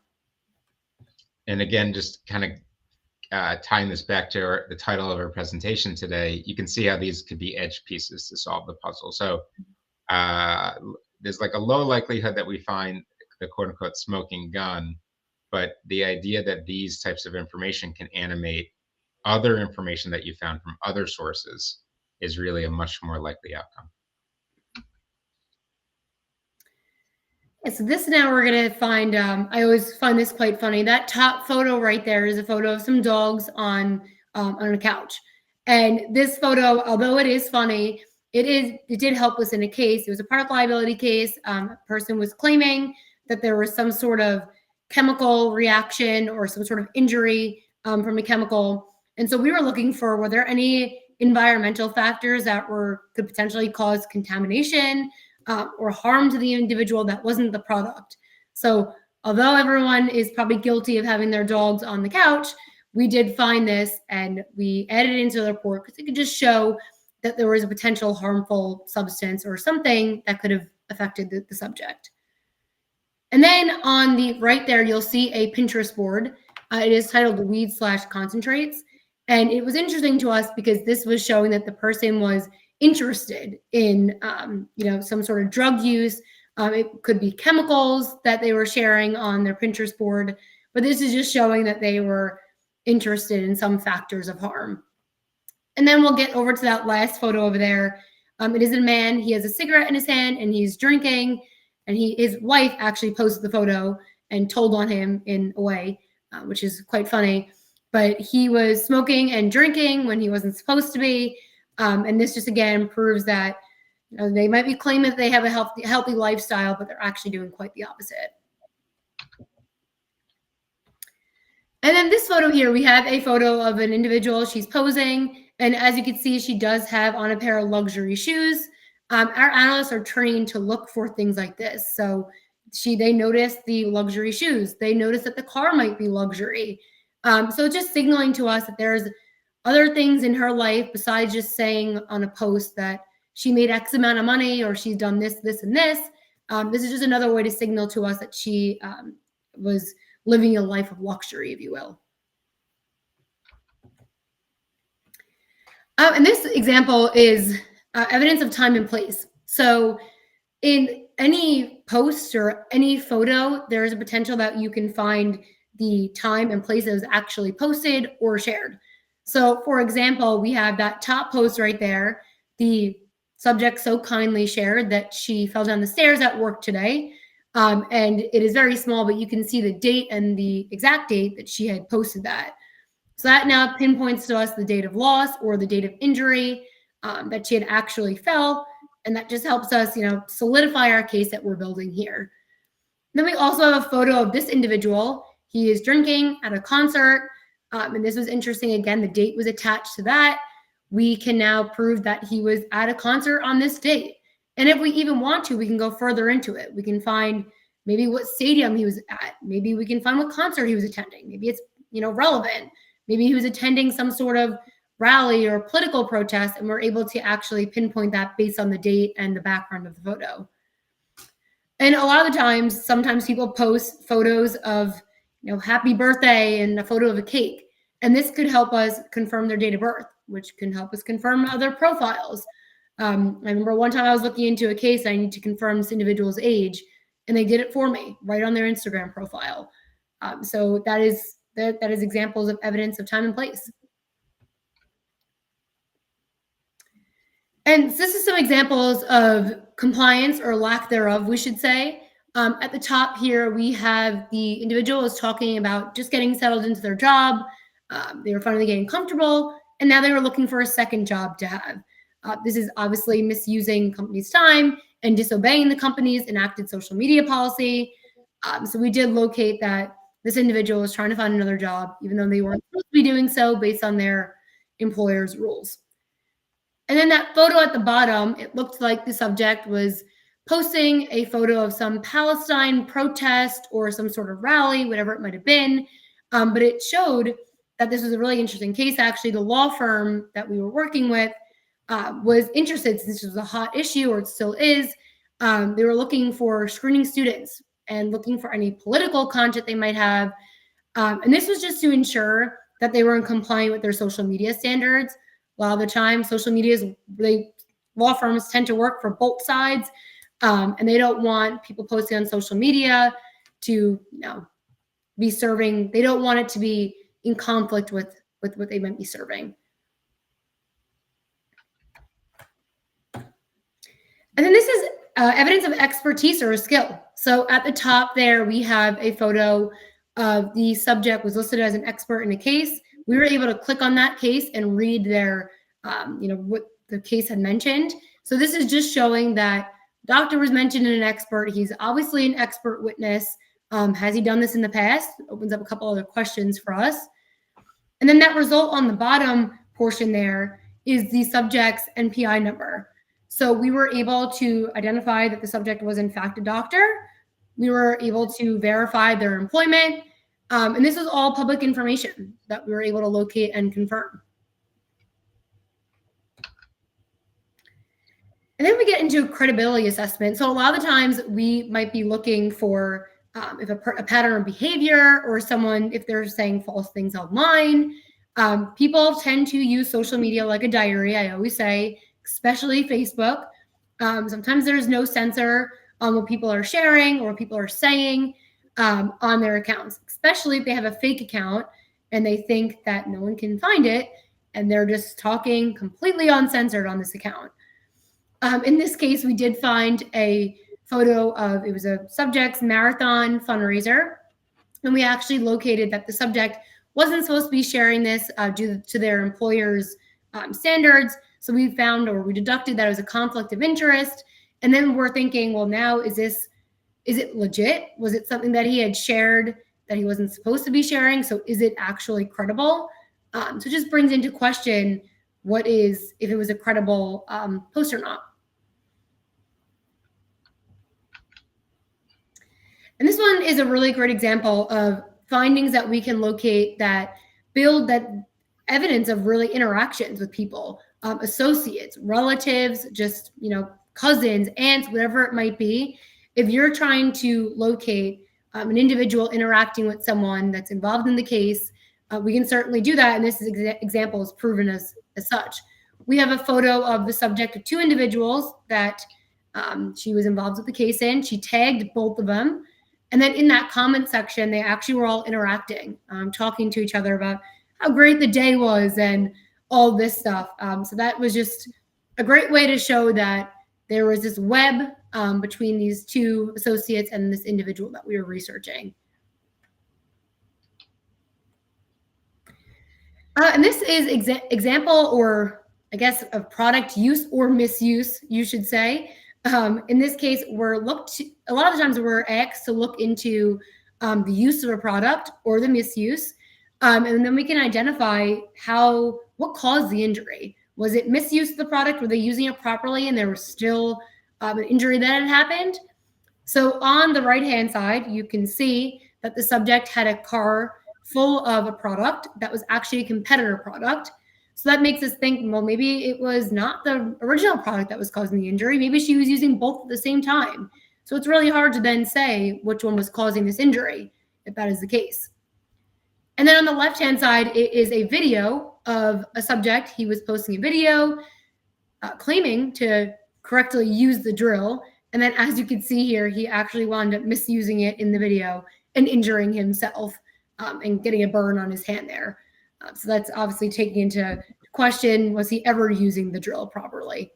And again, just kind of tying this back to the title of our presentation today, you can see how these could be edge pieces to solve the puzzle. So there's like a low likelihood that we find the quote unquote smoking gun, but the idea that these types of information can animate other information that you found from other sources is really a much more likely outcome. Yeah, so this now we're going to find, I always find this quite funny. That top photo right there is a photo of some dogs on a couch. And this photo, although it is funny, it did help us in a case. It was a product liability case. A person was claiming that there was some sort of chemical reaction or some sort of injury from a chemical. And so we were looking for, were there any environmental factors that could potentially cause contamination or harm to the individual that wasn't the product. So although everyone is probably guilty of having their dogs on the couch, we did find this and we added it into the report because it could just show that there was a potential harmful substance or something that could have affected the subject. And then on the right there, you'll see a Pinterest board. It is titled Weed/Concentrates. And it was interesting to us because this was showing that the person was interested in, some sort of drug use. It could be chemicals that they were sharing on their Pinterest board, but this is just showing that they were interested in some factors of harm. And then we'll get over to that last photo over there. It is a man. He has a cigarette in his hand and he's drinking. And his wife actually posted the photo and told on him in a way, which is quite funny. But he was smoking and drinking when he wasn't supposed to be. And this just again proves that they might be claiming that they have a healthy lifestyle, but they're actually doing quite the opposite. And then this photo here, we have a photo of an individual. She's posing. And as you can see, she does have on a pair of luxury shoes. Our analysts are trained to look for things like this. So they noticed the luxury shoes. They noticed that the car might be luxury. So it's just signaling to us that there's other things in her life besides just saying on a post that she made X amount of money or she's done this, this, and this. This is just another way to signal to us that she was living a life of luxury, if you will. And this example is evidence of time and place. So in any post or any photo, there is a potential that you can find the time and place that was actually posted or shared. So for example, we have that top post right there. The subject so kindly shared that she fell down the stairs at work today. And it is very small, but you can see the date and the exact date that she had posted that. So that now pinpoints to us the date of loss or the date of injury that she had actually fell. And that just helps us, solidify our case that we're building here. Then we also have a photo of this individual. He is drinking at a concert. And this was interesting. Again, the date was attached to that. We can now prove that he was at a concert on this date. And if we even want to, we can go further into it. We can find maybe what stadium he was at. Maybe we can find what concert he was attending. Maybe it's, relevant. Maybe he was attending some sort of rally or political protest, and we're able to actually pinpoint that based on the date and the background of the photo. And a lot of the times, sometimes people post photos of, happy birthday and a photo of a cake. And this could help us confirm their date of birth, which can help us confirm other profiles. I remember one time I was looking into a case, I need to confirm this individual's age, and they did it for me right on their Instagram profile. So that is examples of evidence of time and place. And this is some examples of compliance or lack thereof, we should say. At the top here, we have the individual is talking about just getting settled into their job. They were finally getting comfortable, and now they were looking for a second job to have. This is obviously misusing company's time and disobeying the company's enacted social media policy. So we did locate that this individual was trying to find another job, even though they weren't supposed to be doing so based on their employer's rules. And then that photo at the bottom, it looked like the subject was posting a photo of some Palestine protest or some sort of rally, whatever it might have been. But it showed that this was a really interesting case. Actually, the law firm that we were working with was interested, since this was a hot issue, or it still is. They were looking for screening students and looking for any political content they might have. And this was just to ensure that they were in compliance with their social media standards. A lot of the time, law firms tend to work for both sides, and they don't want people posting on social media to, be serving. They don't want it to be in conflict with what they might be serving. And then this is evidence of expertise or a skill. So at the top there, we have a photo of the subject was listed as an expert in a case. We were able to click on that case and read their, what the case had mentioned. So this is just showing that doctor was mentioned in an expert. He's obviously an expert witness. Has he done this in the past? Opens up a couple other questions for us. And then that result on the bottom portion there is the subject's NPI number. So we were able to identify that the subject was in fact a doctor. We were able to verify their employment. And this was all public information that we were able to locate and confirm. And then we get into a credibility assessment. So a lot of the times we might be looking for if a pattern of behavior or someone, if they're saying false things online. People tend to use social media like a diary, I always say, especially Facebook. Sometimes there's no censor on what people are sharing or what people are saying on their accounts, especially if they have a fake account and they think that no one can find it and they're just talking completely uncensored on this account. In this case, we did find a photo of, it was a subject's marathon fundraiser. And we actually located that the subject wasn't supposed to be sharing this due to their employer's standards. So we found, or we deducted, that it was a conflict of interest. And then we're thinking, well, now is it legit? Was it something that he had shared that he wasn't supposed to be sharing? So is it actually credible? So it just brings into question if it was a credible post or not. And this one is a really great example of findings that we can locate that build that evidence of really interactions with people, associates, relatives, just, cousins, aunts, whatever it might be. If you're trying to locate an individual interacting with someone that's involved in the case, we can certainly do that. And this example is proven as such. We have a photo of the subject of two individuals that she was involved with the case in. She tagged both of them. And then in that comment section, they actually were all interacting, talking to each other about how great the day was and all this stuff. So that was just a great way to show that there was this web between these two associates and this individual that we were researching. And this is example, or I guess, of product use or misuse, you should say. In this case, a lot of the times we're asked to look into the use of a product or the misuse. And then we can identify what caused the injury. Was it misuse of the product? Were they using it properly and there was still an injury that had happened? So on the right-hand side, you can see that the subject had a car full of a product that was actually a competitor product. So that makes us think, well, maybe it was not the original product that was causing the injury. Maybe she was using both at the same time. So it's really hard to then say which one was causing this injury, if that is the case. And then on the left-hand side, it is a video of a subject. He was posting a video claiming to correctly use the drill. And then as you can see here, he actually wound up misusing it in the video and injuring himself and getting a burn on his hand there. So that's obviously taking into question, was he ever using the drill properly?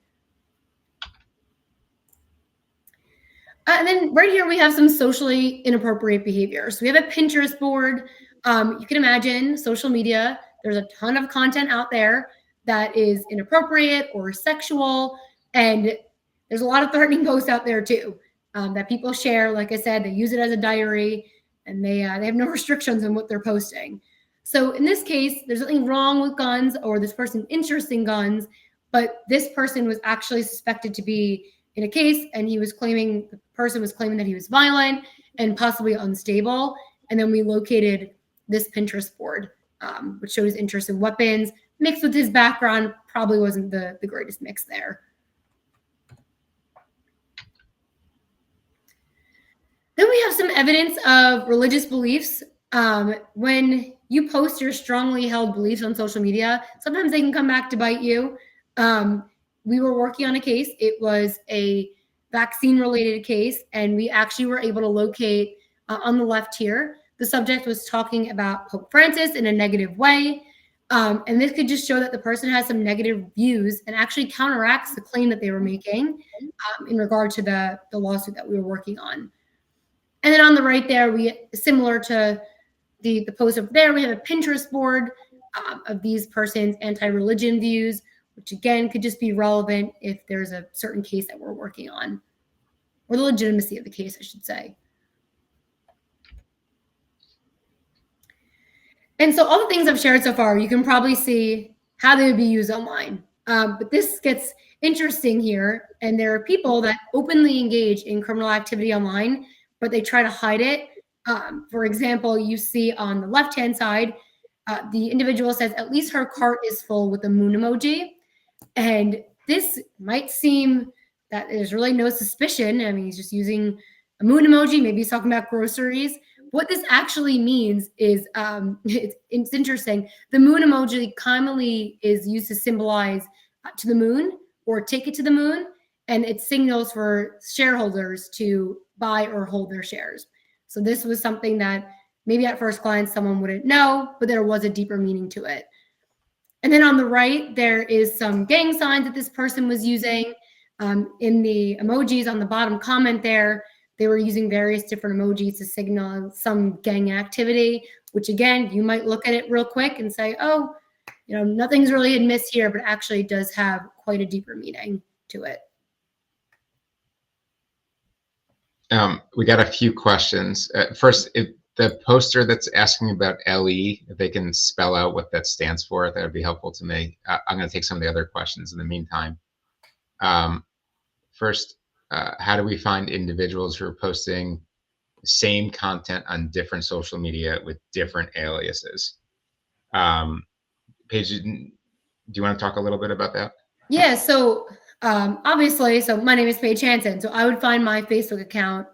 And then right here, we have some socially inappropriate behavior. So we have a Pinterest board. You can imagine social media. There's a ton of content out there that is inappropriate or sexual. And there's a lot of threatening posts out there too that people share. Like I said, they use it as a diary and they have no restrictions on what they're posting. So in this case, there's nothing wrong with guns or this person interested in guns, but this person was actually suspected to be in a case, and the person was claiming that he was violent and possibly unstable. And then we located this Pinterest board, which showed his interest in weapons, mixed with his background, probably wasn't the greatest mix there. Then we have some evidence of religious beliefs. When you post your strongly held beliefs on social media, sometimes they can come back to bite you. We were working on a case. It was a vaccine-related case, and we actually were able to locate on the left here the subject was talking about Pope Francis in a negative way. And this could just show that the person has some negative views and actually counteracts the claim that they were making in regard to the lawsuit that we were working on. And then on the right there, similar to the post over there, we have a Pinterest board of these persons' anti-religion views, which again could just be relevant if there's a certain case that we're working on, or the legitimacy of the case, I should say. And so all the things I've shared so far, you can probably see how they would be used online. But this gets interesting here. And there are people that openly engage in criminal activity online, but they try to hide it. For example, you see on the left-hand side, the individual says, at least her cart is full with a moon emoji. And this might seem that there's really no suspicion. I mean, he's just using a moon emoji. Maybe he's talking about groceries. What this actually means is, it's interesting. The moon emoji commonly is used to symbolize to the moon or take it to the moon, and it signals for shareholders to buy or hold their shares. So this was something that maybe at first glance someone wouldn't know, but there was a deeper meaning to it. And then on the right, there is some gang signs that this person was using. In the emojis on the bottom comment there, they were using various different emojis to signal some gang activity, which again, you might look at it real quick and say, oh, nothing's really amiss here, but actually does have quite a deeper meaning to it. We got a few questions. First, if the poster that's asking about LE, if they can spell out what that stands for, that would be helpful to me. I'm going to take some of the other questions in the meantime. First, how do we find individuals who are posting the same content on different social media with different aliases? Paige, do you want to talk a little bit about that? Yeah, so obviously, so my name is Paige Hansen. So I would find my Facebook account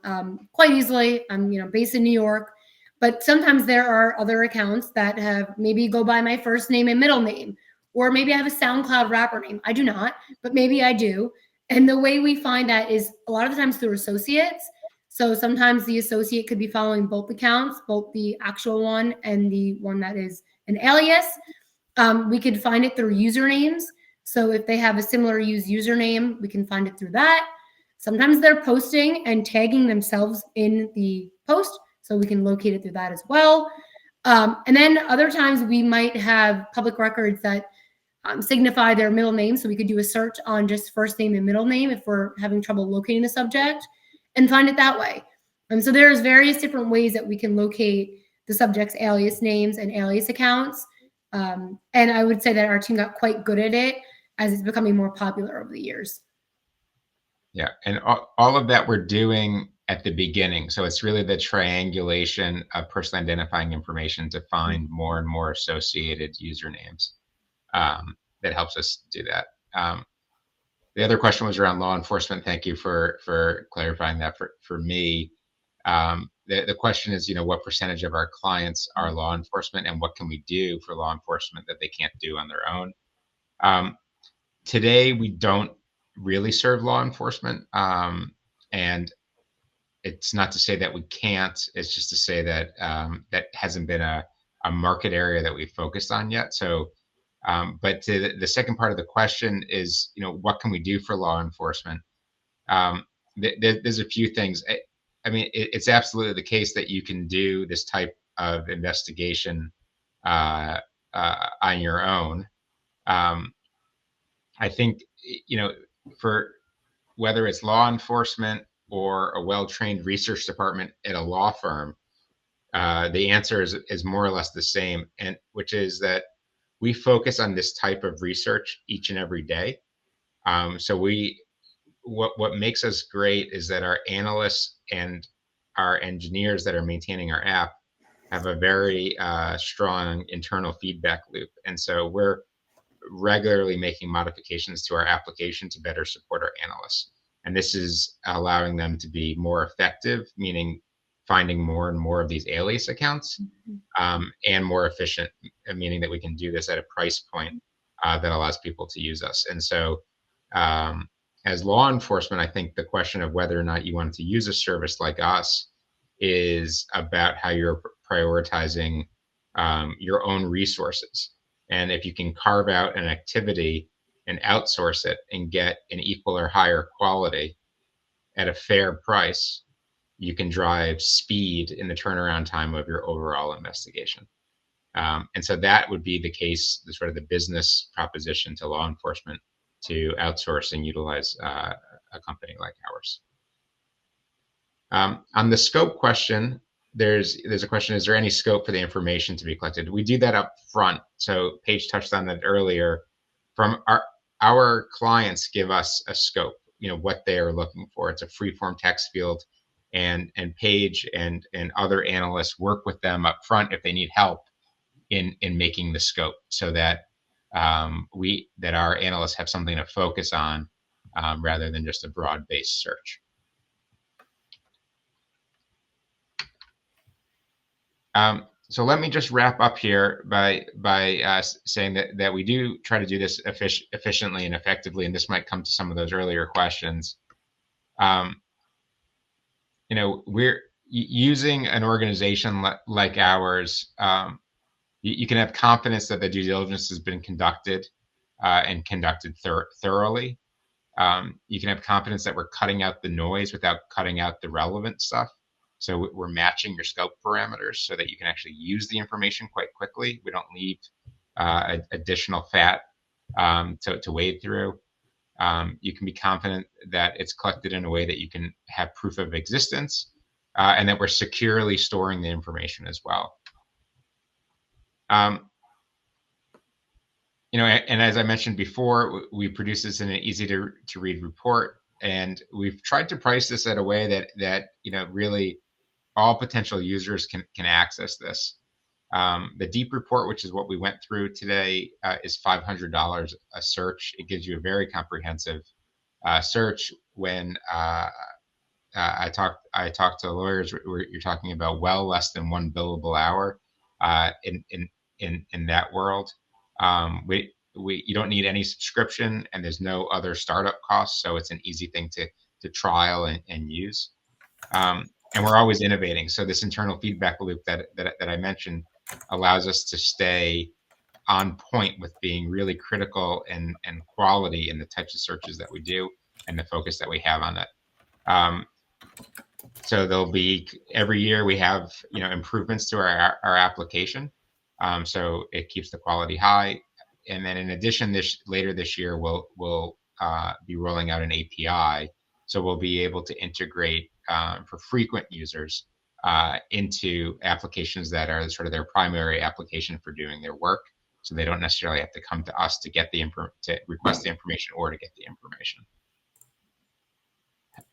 quite easily. I'm based in New York, but sometimes there are other accounts that have maybe go by my first name and middle name, or maybe I have a SoundCloud rapper name. I do not, but maybe I do. And the way we find that is a lot of the times through associates. So sometimes the associate could be following both accounts, both the actual one and the one that is an alias. We could find it through usernames. So if they have a similar used username, we can find it through that. Sometimes they're posting and tagging themselves in the post, so we can locate it through that as well. And then other times we might have public records that signify their middle name. So we could do a search on just first name and middle name if we're having trouble locating the subject and find it that way. So there's various different ways that we can locate the subject's alias names and alias accounts. And I would say that our team got quite good at it as it's becoming more popular over the years. Yeah, and all of that we're doing at the beginning. So it's really the triangulation of personal identifying information to find more and more associated usernames. That helps us do that. The other question was around law enforcement. Thank you for clarifying that for me. The question is, what percentage of our clients are law enforcement, and what can we do for law enforcement that they can't do on their own? Today, we don't really serve law enforcement, and it's not to say that we can't. It's just to say that that hasn't been a market area that we've focused on yet. So. But to the second part of the question is, what can we do for law enforcement? There's a few things. I mean, it's absolutely the case that you can do this type of investigation on your own. I think, for whether it's law enforcement or a well-trained research department at a law firm, the answer is more or less the same, and which is that we focus on this type of research each and every day. So what makes us great is that our analysts and our engineers that are maintaining our app have a very strong internal feedback loop. And so we're regularly making modifications to our application to better support our analysts. And this is allowing them to be more effective, meaning finding more and more of these alias accounts, and more efficient, meaning that we can do this at a price point that allows people to use us. And so as law enforcement, I think the question of whether or not you want to use a service like us is about how you're prioritizing your own resources. And if you can carve out an activity and outsource it and get an equal or higher quality at a fair price, you can drive speed in the turnaround time of your overall investigation. And so that would be the case, the sort of the business proposition to law enforcement to outsource and utilize a company like ours. On the scope question, there's a question: is there any scope for the information to be collected? We do that up front. So Paige touched on that earlier. From our clients give us a scope, what they are looking for. It's a free-form text field, and Paige and other analysts work with them up front if they need help in making the scope, so that that our analysts have something to focus on rather than just a broad-based search. So let me just wrap up here by saying that we do try to do this efficiently and effectively, and this might come to some of those earlier questions. We're using an organization like ours. You can have confidence that the due diligence has been conducted and conducted thoroughly. You can have confidence that we're cutting out the noise without cutting out the relevant stuff. So we're matching your scope parameters so that you can actually use the information quite quickly. We don't leave additional fat to wade through. You can be confident that it's collected in a way that you can have proof of existence, and that we're securely storing the information as well. And as I mentioned before, we produce this in an easy to read report, and we've tried to price this at a way that really all potential users can access this. The deep report, which is what we went through today, is $500 a search. It gives you a very comprehensive search. When I talk to lawyers, you're talking about well less than one billable hour in that world. You don't need any subscription, and there's no other startup costs, so it's an easy thing to trial and use. And we're always innovating. So this internal feedback loop that I mentioned allows us to stay on point with being really critical and quality in the types of searches that we do and the focus that we have on that. So there'll be, every year we have improvements to our application. So it keeps the quality high. And then in addition, later this year, we'll be rolling out an API. So we'll be able to integrate for frequent users into applications that are sort of their primary application for doing their work. So they don't necessarily have to come to us to get to request the information or to get the information.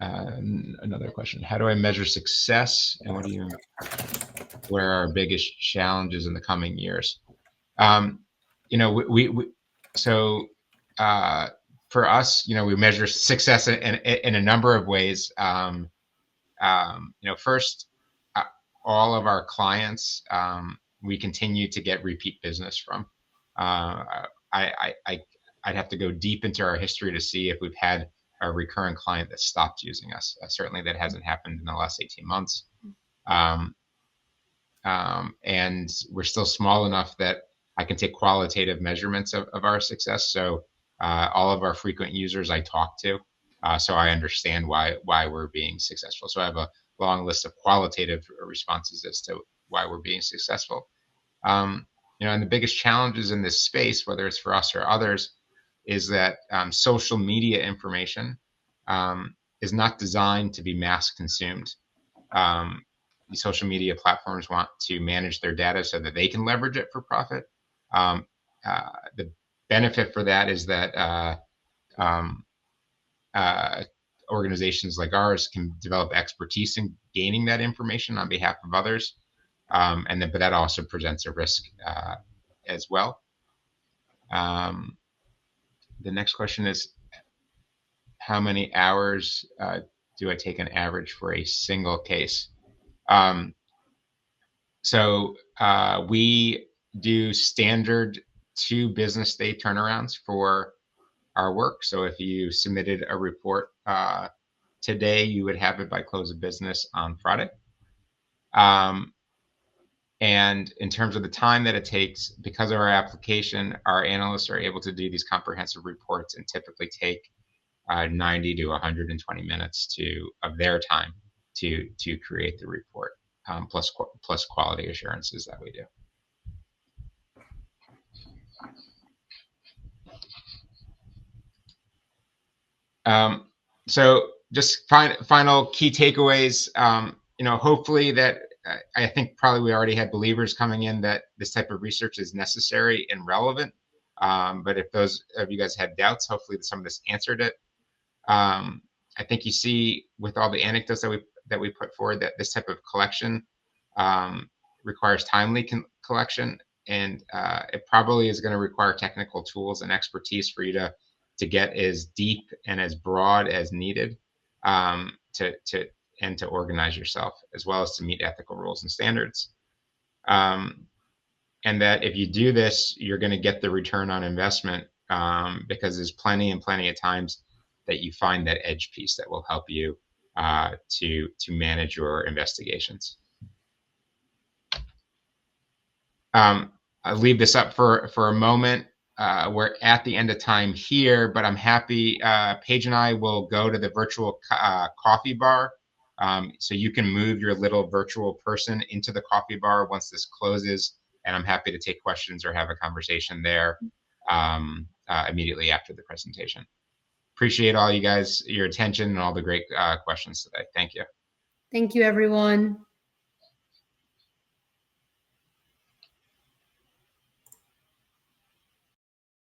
Another question: how do I measure success, and what are our biggest challenges in the coming years? For us, we measure success in a number of ways. First, all of our clients, we continue to get repeat business from. I'd have to go deep into our history to see if we've had a recurring client that stopped using us. Certainly that hasn't happened in the last 18 months. And we're still small enough that I can take qualitative measurements of our success. So all of our frequent users I talk to, so I understand why we're being successful. So I have a long list of qualitative responses as to why we're being successful. And the biggest challenges in this space, whether it's for us or others, is that social media information is not designed to be mass consumed. The social media platforms want to manage their data so that they can leverage it for profit. The benefit for that is that organizations like ours can develop expertise in gaining that information on behalf of others, but that also presents a risk as well. The next question is, how many hours do I take on average for a single case? We do standard 2 business day turnarounds for our work. So if you submitted a report today, you would have it by close of business on Friday. And in terms of the time that it takes, because of our application, our analysts are able to do these comprehensive reports and typically take 90 to 120 minutes of their time to create the report, plus quality assurances that we do. So just final key takeaways. Hopefully that I think probably we already had believers coming in that this type of research is necessary and relevant. But if those of you guys had doubts, hopefully some of this answered it. I think you see with all the anecdotes that we put forward that this type of collection requires timely collection, and it probably is going to require technical tools and expertise for you to get as deep and as broad as needed to organize yourself, as well as to meet ethical rules and standards. And that if you do this, you're going to get the return on investment, because there's plenty of times that you find that edge piece that will help you to manage your investigations. I'll leave this up for a moment. We're at the end of time here, but I'm happy. Paige and I will go to the virtual coffee bar. So you can move your little virtual person into the coffee bar once this closes, and I'm happy to take questions or have a conversation there immediately after the presentation. Appreciate all you guys, your attention and all the great questions today. Thank you. Thank you, everyone.